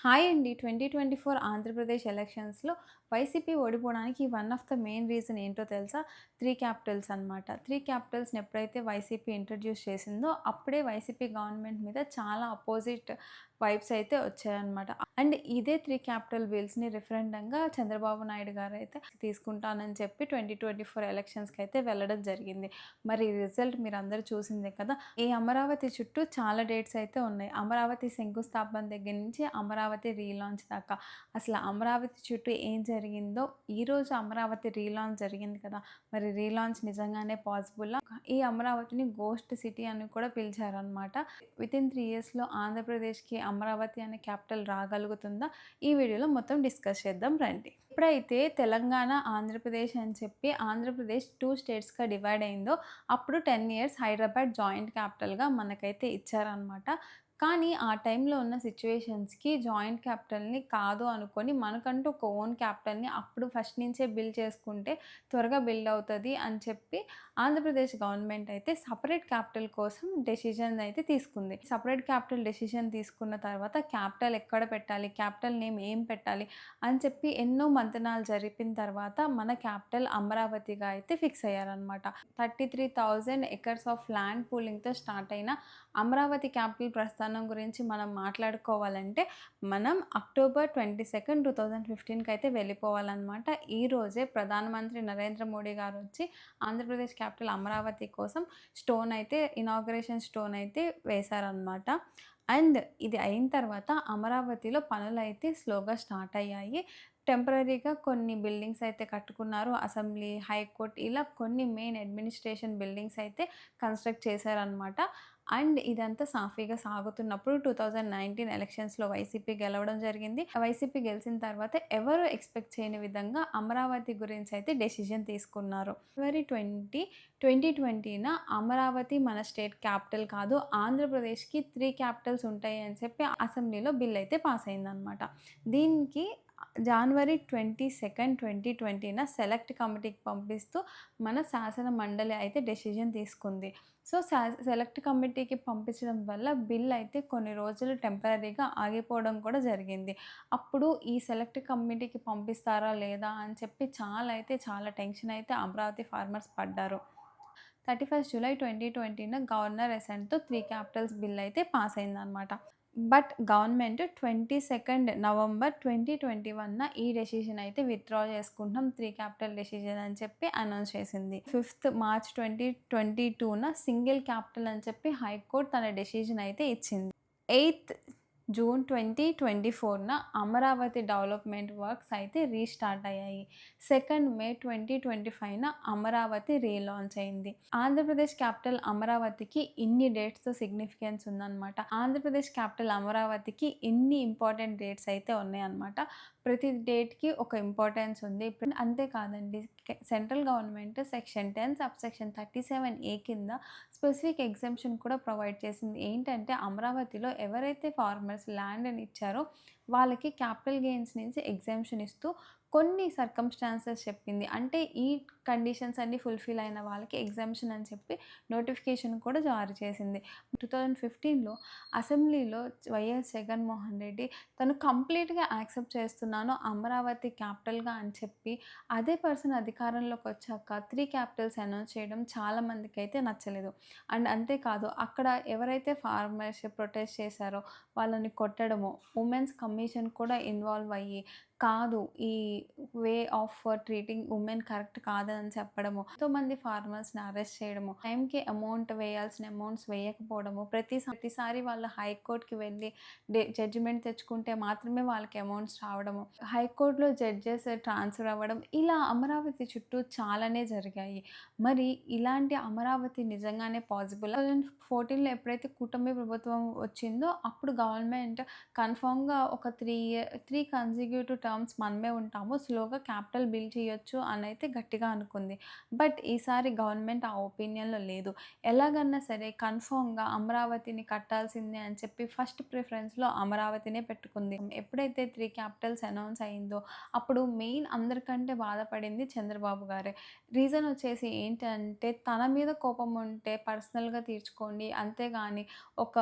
Hi అండి. 2024 ఆంధ్రప్రదేశ్ ఎలక్షన్స్‌లో YCP ఓడిపోవడానికి one of the main reason ఏంటో తెలుసా? 3 క్యాపిటల్స్ అనమాట. 3 క్యాపిటల్స్‌ని ఎప్పుడైతే వైసీపీ ఇంట్రొడ్యూస్ చేసిందో, అప్పుడే వైసీపీ గవర్నమెంట్ మీద చాలా అపోజిట్ వైబ్స్ అయితే వచ్చాయన్నమాట. అండ్ ఇదే 3 క్యాపిటల్ బిల్స్‌ని రిఫరెండంగా చంద్రబాబు నాయుడు గారైతే తీసుకుంటానని చెప్పి 2024 ఎలక్షన్స్‌కి అయితే వెళ్ళడం జరిగింది. మరి రిజల్ట్ మీరందరూ చూసిందే కదా! ఈ అమరావతి చుట్టూ చాలా డేట్స్ అయితే ఉన్నాయి. అమరావతి శంకుస్థాపన దగ్గర నుంచి అమరావతి రీలాంచ్ దాకా. అసలు అమరావతి చుట్టూ ఏం జరిగిందో, ఈరోజు అమరావతి రీలాంచ్ జరిగింది కదా! మరి రీలాంచ్ నిజంగానే పాసిబులా? ఈ అమరావతిని గోస్ట్ సిటీ అని కూడా పిలిచారనమాట. వితిన్ 3 ఇయర్స్‌లో ఆంధ్రప్రదేశ్‌కి అమరావతి అనే క్యాపిటల్ రాగలుగుతుందా? ఈ వీడియోలో మొత్తం డిస్కస్ చేద్దాం రండి. ఎప్పుడైతే తెలంగాణ, ఆంధ్రప్రదేశ్ అని చెప్పి ఆంధ్రప్రదేశ్ 2 స్టేట్స్‌గా డివైడ్ అయిందో, అప్పుడు 10 ఇయర్స్ హైదరాబాద్ జాయింట్ క్యాపిటల్‌గా మనకైతే ఇచ్చారనమాట. కానీ ఆ టైంలో ఉన్న సిట్యుయేషన్స్‌కి జాయింట్ క్యాపిటల్‌ని కాదు అనుకోని మనకంటూ ఒక ఓన్ క్యాపిటల్‌ని అప్పుడు ఫస్ట్ నుంచే బిల్డ్ చేసుకుంటే త్వరగా బిల్డ్ అవుతది అని చెప్పి ఆంధ్రప్రదేశ్ గవర్నమెంట్ అయితే సెపరేట్ క్యాపిటల్ కోసం డెసిషన్ అయితే తీసుకుంది. సెపరేట్ క్యాపిటల్ డెసిషన్ తీసుకున్న తర్వాత క్యాపిటల్ ఎక్కడ పెట్టాలి? క్యాపిటల్ నేమ్ ఏం పెట్టాలి? అని చెప్పి ఎన్నో మంతనాలు జరిపిన తర్వాత మన క్యాపిటల్ అమరావతిగా అయితే ఫిక్స్ అయ్యారనమాట. 33,000 ఎకర్స్ ఆఫ్ ల్యాండ్ పూలింగ్‌తో స్టార్ట్ అయిన అమరావతి క్యాపిటల్ ప్రస్థానం గురించి మనం మాట్లాడుకోవాలంటే, మనం అక్టోబర్ 22, 2015కి అయితే వెళ్ళిపోవాలనమాట. ఈరోజే ప్రధానమంత్రి నరేంద్ర మోడీ గారొచ్చి ఆంధ్రప్రదేశ్ క్యాపిటల్ అమరావతి కోసం ఇనాగరేషన్ స్టోన్ అయితే వేశారనమాట. అండ్ ఇది అయిన తర్వాత అమరావతిలో పనులైతే స్లోగా స్టార్ట్ అయ్యాయి. టెంపరరీగా కొన్ని బిల్డింగ్స్ అయితే కట్టుకున్నారు. అసెంబ్లీ, హైకోర్ట్ ఇలా కొన్ని మెయిన్ అడ్మినిస్ట్రేషన్ బిల్డింగ్స్ అయితే కన్‌స్ట్రక్ట్ చేశారనమాట. అండ్ ఇదంతా సాఫీగా సాగుతున్నప్పుడు 2019 ఎలక్షన్స్‌లో వైసీపీ గెలవడం జరిగింది. వైసీపీ గెలిచిన తర్వాత ఎవరు ఎక్స్‌పెక్ట్ చేయని విధంగా అమరావతి గురించి అయితే డెసిషన్ తీసుకున్నారు. ఫిబ్రవరి 20, 2020న అమరావతి మన స్టేట్ క్యాపిటల్ కాదు, ఆంధ్రప్రదేశ్‌కి 3 క్యాపిటల్స్ ఉంటాయి అని చెప్పి అసెంబ్లీలో బిల్ అయితే పాస్ అయిందనమాట. దీనికి జనవరి 22, 2020న సెలెక్ట్ కమిటీకి పంపిస్తూ మన శాసన మండలి అయితే డెసిషన్ తీసుకుంది. సో, సెలెక్ట్ కమిటీకి పంపించడం వల్ల బిల్ అయితే కొన్ని రోజులు టెంపరరీగా ఆగిపోవడం కూడా జరిగింది. అప్పుడు ఈ సెలెక్ట్ కమిటీకి పంపిస్తారా లేదా అని చెప్పి చాలా టెన్షన్ అయితే అమరావతి ఫార్మర్స్ పడ్డారు. 31 జూలై 2020న గవర్నర్ అసెంట్‌తో 3 క్యాపిటల్స్ బిల్ అయితే పాస్ అయిందనమాట. బట్ గవర్నమెంట్ 22 నవంబర్ 2021న ఈ డెసిషన్ అయితే విత్‌డ్రా చేసుకుంటున్నాం. 3 క్యాపిటల్ డెసిషన్ అని చెప్పి అనౌన్స్ చేసింది. 5థ్ మార్చ్ 2022న సింగిల్ క్యాపిటల్ అని చెప్పి హైకోర్ట్ తన డెసిషన్ అయితే ఇచ్చింది. 8థ్ జూన్ 2024న అమరావతి డెవలప్‌మెంట్ వర్క్స్ అయితే రీస్టార్ట్ అయ్యాయి. 2 మే 2025న అమరావతి రీలాంచ్ అయింది. ఆంధ్రప్రదేశ్ క్యాపిటల్ అమరావతికి ఇన్ని డేట్స్‌తో సిగ్నిఫికెన్స్ ఉందనమాట. ఆంధ్రప్రదేశ్ క్యాపిటల్ అమరావతికి ఇన్ని ఇంపార్టెంట్ డేట్స్ అయితే ఉన్నాయన్నమాట. ప్రతి డేట్‌కి ఒక ఇంపార్టెన్స్ ఉంది. అంతేకాదండి, central government section 10 subsection 37A కింద స్పెసిఫిక్ ఎగ్జెంప్షన్ కూడా ప్రొవైడ్ చేసింది. ఏంటంటే అమరావతిలో ఎవరైతే ఫార్మర్స్ ల్యాండ్‌ని ఇచ్చారో వాళ్ళకి క్యాపిటల్ గెయిన్స్ నుంచి ఎగ్జెంప్షన్ ఇస్తూ కొన్ని సర్కమ్‌స్టాన్సెస్ చెప్పింది. అంటే ఈ కండిషన్స్ అన్నీ ఫుల్‌ఫిల్ అయిన వాళ్ళకి ఎగ్జెంప్షన్ అని చెప్పి నోటిఫికేషన్ కూడా జారీ చేసింది. 2015లో అసెంబ్లీలో వైఎస్ జగన్మోహన్ రెడ్డి తను కంప్లీట్‌గా యాక్సెప్ట్ చేస్తున్నాను అమరావతి క్యాపిటల్‌గా అని చెప్పి, అదే పర్సన్ అధికారంలోకి వచ్చాక 3 క్యాపిటల్స్ అనౌన్స్ చేయడం చాలా మందికైతే నచ్చలేదు. అండ్ అంతేకాదు, అక్కడ ఎవరైతే ఫార్మర్స్ ప్రొటెస్ట్ చేశారో వాళ్ళని కొట్టడము, ఉమెన్స్ కమిషన్ కూడా ఇన్వాల్వ్ అయ్యి కాదు, ఈ way of treating women correct కాదని చెప్పడము, ఎంతోమంది ఫార్మర్స్‌ని అరెస్ట్ చేయడము, టైంకి అమౌంట్ వేయాల్సిన అమౌంట్స్ వేయకపోవడము, ప్రతిసారి వాళ్ళు హైకోర్ట్‌కి వెళ్ళి జడ్జిమెంట్ తెచ్చుకుంటే మాత్రమే వాళ్ళకి అమౌంట్స్ రావడము, హైకోర్ట్‌లో జడ్జెస్ ట్రాన్స్‌ఫర్ అవ్వడం, ఇలా అమరావతి చుట్టూ చాలానే జరిగాయి. మరి ఇలాంటి అమరావతి నిజంగానే పాసిబులా? 2014లో ఎప్పుడైతే కూటమి ప్రభుత్వం వచ్చిందో అప్పుడు గవర్నమెంట్ కన్ఫర్మ్‌గా ఒక 3 కన్సిక్యూటివ్ టర్మ్స్ మనమే ఉంటాము, స్లోగా క్యాపిటల్ బిల్డ్ చేయొచ్చు అనైతే గట్టిగా అనుకుంది. బట్ ఈసారి గవర్నమెంట్ ఆ ఒపీనియన్‌లో లేదు. ఎలాగన్నా సరే కన్ఫర్మ్‌గా అమరావతిని కట్టాల్సిందే అని చెప్పి ఫస్ట్ ప్రిఫరెన్స్‌లో అమరావతినే పెట్టుకుంది. ఎప్పుడైతే 3 క్యాపిటల్స్ అనౌన్స్ అయిందో అప్పుడు మెయిన్ అందరికంటే బాధపడింది చంద్రబాబు గారే. రీజన్ వచ్చేసి ఏంటంటే, తన మీద కోపం ఉంటే పర్సనల్‌గా తీర్చుకోండి, అంతేగాని ఒక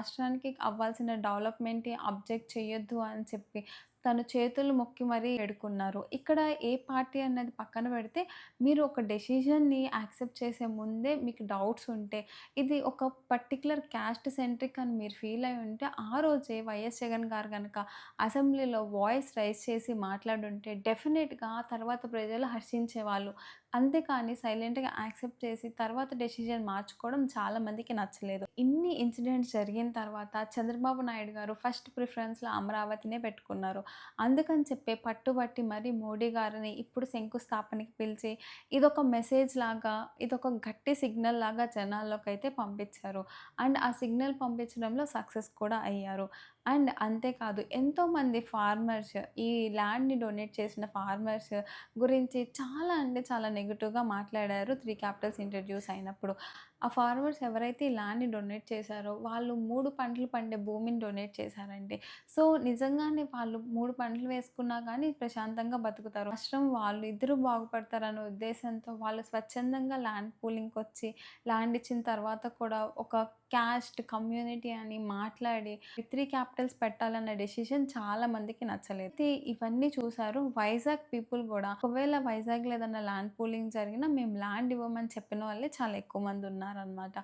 రాష్ట్రానికి అవ్వాల్సిన డెవలప్‌మెంట్‌ని అబ్జెక్ట్ చేయొద్దు అని చెప్పి తను చేతులు మొక్కి మరీ వేడుకున్నారు. ఇక్కడ ఏ పార్టీ అన్నది పక్కన పెడితే, మీరు ఒక డెసిషన్‌ని యాక్సెప్ట్ చేసే ముందే మీకు డౌట్స్ ఉంటే, ఇది ఒక పర్టిక్యులర్ క్యాస్ట్ సెంట్రిక్ అని మీరు ఫీల్ అయ్యి ఉంటే, ఆ రోజే వైఎస్ జగన్ గారు గనక అసెంబ్లీలో వాయిస్ రైజ్ చేసి మాట్లాడుంటే డెఫినిట్‌గా తర్వాత ప్రజలు హర్షించేవాళ్ళు. అంతేకాని సైలెంట్‌గా యాక్సెప్ట్ చేసి తర్వాత డెసిషన్ మార్చుకోవడం చాలా మందికి నచ్చలేదు. ఇన్ని ఇన్సిడెంట్స్ జరిగిన తర్వాత చంద్రబాబు నాయుడు గారు ఫస్ట్ ప్రిఫరెన్స్‌లో అమరావతినే పెట్టుకున్నారు. అందుకని చెప్పే పట్టుబట్టి మరి మోడీ గారిని ఇప్పుడు శంకుస్థాపనకి పిలిచి ఇదొక మెసేజ్ లాగా, ఇదొక గట్టి సిగ్నల్ లాగా జనాల్లోకైతే పంపించారు. అండ్ ఆ సిగ్నల్ పంపించడంలో సక్సెస్ కూడా అయ్యారు. అండ్ అంతేకాదు ఎంతోమంది ఫార్మర్స్ ఈ ల్యాండ్‌ని డొనేట్ చేసిన ఫార్మర్స్ గురించి చాలా అంటే చాలా నెగెటివ్‌గా మాట్లాడారు 3 క్యాపిటల్స్ ఇంట్రడ్యూస్ అయినప్పుడు. ఆ ఫార్మర్స్ ఎవరైతే ఈ ల్యాండ్‌ని డొనేట్ చేశారో వాళ్ళు 3 పంటలు పండే భూమిని డొనేట్ చేశారండి. సో, నిజంగానే వాళ్ళు 3 పంటలు వేసుకున్నా గానీ ప్రశాంతంగా బతుకుతారు. రాష్ట్రం వాళ్ళు ఇద్దరు బాగుపడతారనే ఉద్దేశంతో వాళ్ళు స్వచ్ఛందంగా ల్యాండ్ పూలింగ్‌కొచ్చి ల్యాండ్ ఇచ్చిన తర్వాత కూడా ఒక క్యాస్ట్, కమ్యూనిటీ అని మాట్లాడి 3 క్యాపిటల్స్ పెట్టాలన్న డెసిషన్ చాలా మందికి నచ్చలేదు. అయితే ఇవన్నీ చూసారు. వైజాగ్ పీపుల్ గూడా ఒకవేళ వైజాగ్‌లో ఏదన్నా ల్యాండ్ పూలింగ్ జరిగినా మేము ల్యాండ్ ఇవ్వమని చెప్పిన వాళ్ళే చాలా ఎక్కువ మంది ఉన్నారనమాట.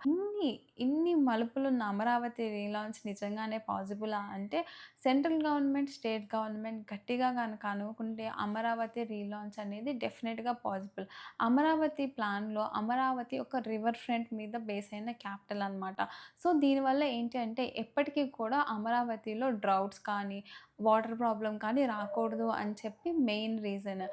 ఇన్ని మలుపులున్న అమరావతి రీలాంచ్ నిజంగానే పాజిబులా అంటే సెంట్రల్ గవర్నమెంట్, స్టేట్ గవర్నమెంట్ గట్టిగా గనక అనుకుంటే అమరావతి రీలాంచ్ అనేది డెఫినిట్‌గా పాజిబుల్. అమరావతి ప్లాన్‌లో అమరావతి ఒక రివర్ ఫ్రంట్ మీద బేస్ అయిన క్యాపిటల్ అనమాట. సో, దీనివల్ల ఏంటి అంటే ఎప్పటికి కూడా అమరావతిలో డ్రౌట్స్ కానీ, వాటర్ ప్రాబ్లమ్ కానీ రాకూడదు అని చెప్పి మెయిన్ రీజన్.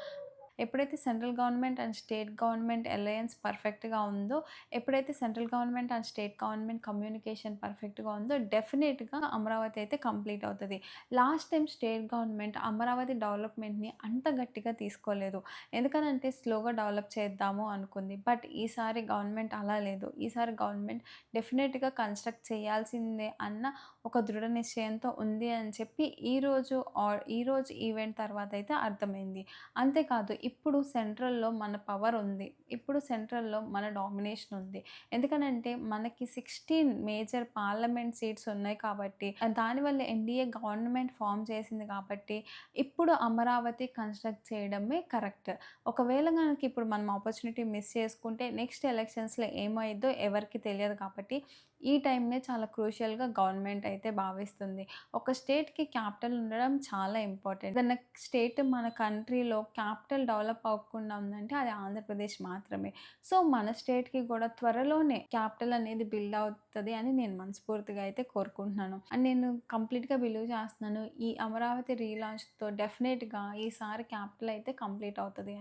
ఎప్పుడైతే central government and state government alliance పర్ఫెక్ట్‌గా ఉందో, ఎప్పుడైతే central government and state government communication పర్ఫెక్ట్‌గా ఉందో, డెఫినిట్‌గా అమరావతి అయితే కంప్లీట్ అవుతది. Last time state government Amaravati డెవలప్‌మెంట్‌ని అంత గట్టిగా తీసుకోలేదు. ఎందుకనంటే స్లోగా డెవలప్ చేద్దాము అనుకుంది. బట్ ఈసారి గవర్నమెంట్ అలా లేదు. ఈసారి గవర్నమెంట్ డెఫినిట్‌గా కన్‌స్ట్రక్ట్ చేయాల్సిందే అన్న ఒక దృఢ నిశ్చయంతో ఉంది అని చెప్పి ఈరోజు ఈవెంట్ తర్వాత అయితే అర్థమైంది. అంతేకాదు ఇప్పుడు సెంట్రల్‌లో మన పవర్ ఉంది. ఇప్పుడు సెంట్రల్‌లో మన డామినేషన్ ఉంది. ఎందుకనంటే మనకి 16 మేజర్ పార్లమెంట్ సీట్స్ ఉన్నాయి కాబట్టి దానివల్ల ఎన్‌డీఏ గవర్నమెంట్ ఫార్మ్ చేసింది కాబట్టి ఇప్పుడు అమరావతి కన్‌స్ట్రక్ట్ చేయడమే కరెక్ట్. ఒకవేళ గనక ఇప్పుడు మనం ఆపర్చునిటీ మిస్ చేసుకుంటే నెక్స్ట్ ఎలక్షన్స్‌లో ఏమైద్దో ఎవరికీ తెలియదు కాబట్టి ఈ టైంనే చాలా క్రూషియల్‌గా గవర్నమెంట్ అయితే భావిస్తుంది. ఒక స్టేట్‌కి క్యాపిటల్ ఉండడం చాలా ఇంపార్టెంట్. ఏదన్నా స్టేట్ మన కంట్రీలో క్యాపిటల్ డెవలప్ అవ్వకుండా ఉందంటే అది ఆంధ్రప్రదేశ్ మాత్రమే. సో, మన స్టేట్‌కి కూడా త్వరలోనే క్యాపిటల్ అనేది బిల్డ్ అవుతది అని నేను మనస్ఫూర్తిగా అయితే కోరుకుంటున్నాను. అండ్ నేను కంప్లీట్‌గా బిలీవ్ చేస్తున్నాను. ఈ అమరావతి రీలాంచ్‌తో డెఫినిట్‌గా ఈసారి క్యాపిటల్ అయితే కంప్లీట్ అవుతది అని.